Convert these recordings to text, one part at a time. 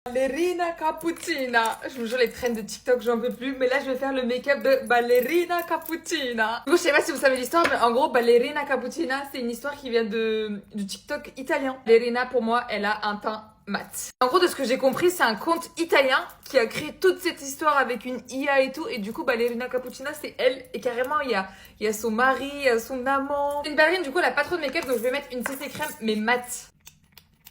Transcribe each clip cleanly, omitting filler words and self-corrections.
Ballerina cappuccina. Je vous jure, les trends de TikTok, j'en peux plus. Mais là, je vais faire le make-up de Ballerina cappuccina. Du coup, je sais pas si vous savez l'histoire, mais en gros, Ballerina cappuccina, c'est une histoire qui vient du TikTok italien. Ballerina, pour moi, elle a un teint mat. En gros, de ce que j'ai compris, c'est un conte italien qui a créé toute cette histoire avec une IA et tout. Et du coup, Ballerina cappuccina, c'est elle. Et carrément, il y a son mari, il y a son amant. Une ballerine, du coup, elle a pas trop de make-up, donc je vais mettre une CC crème, mais mat.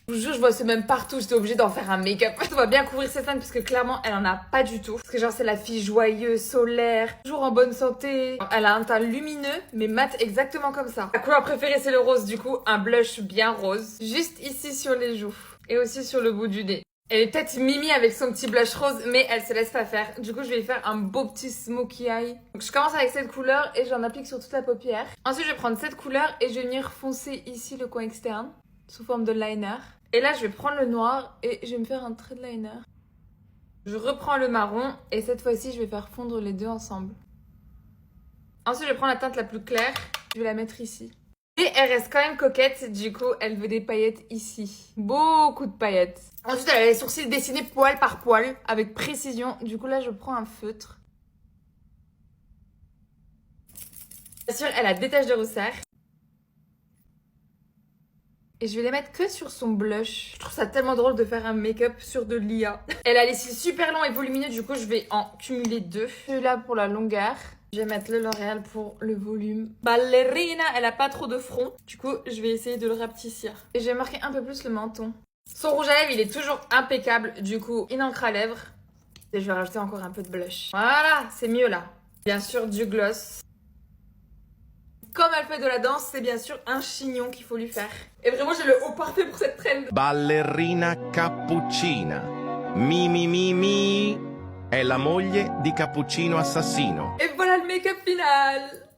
Je vous jure, je vois ce même partout, j'étais obligée d'en faire un make-up. On va bien couvrir cette scène parce que clairement, elle en a pas du tout. Parce que genre, c'est la fille joyeuse, solaire, toujours en bonne santé. Elle a un teint lumineux, mais mat exactement comme ça. Ma couleur préférée, c'est le rose, du coup, un blush bien rose. Juste ici sur les joues. Et aussi sur le bout du nez. Elle est peut-être Mimi avec son petit blush rose, mais elle se laisse pas faire. Du coup, je vais lui faire un beau petit smokey eye. Donc, je commence avec cette couleur et j'en applique sur toute la paupière. Ensuite, je vais prendre cette couleur et je vais venir foncer ici le coin externe, sous forme de liner. Et là, je vais prendre le noir et je vais me faire un trait de liner. Je reprends le marron et cette fois-ci, je vais faire fondre les deux ensemble. Ensuite, je vais prendre la teinte la plus claire. Je vais la mettre ici. Et elle reste quand même coquette, du coup, elle veut des paillettes ici. Beaucoup de paillettes. Ensuite, elle a les sourcils dessinés poil par poil, avec précision. Du coup, là, je prends un feutre. Bien sûr, elle a des taches de rousseur. Et je vais les mettre que sur son blush. Je trouve ça tellement drôle de faire un make-up sur de l'IA. Elle a les cils super longs et volumineux, du coup je vais en cumuler deux. Celui-là pour la longueur. Je vais mettre le L'Oréal pour le volume. Ballerina, elle a pas trop de front. Du coup, je vais essayer de le rapetissir. Et je vais marquer un peu plus le menton. Son rouge à lèvres, il est toujours impeccable. Du coup, une encre à lèvres. Et je vais rajouter encore un peu de blush. Voilà, c'est mieux là. Bien sûr, du gloss. Comme elle fait de la danse, c'est bien sûr un chignon qu'il faut lui faire. Et vraiment, j'ai le haut parfait pour cette trend. Ballerina cappuccina. Mimi Mimi è la moglie di Cappuccino Assassino. Et voilà le make-up final.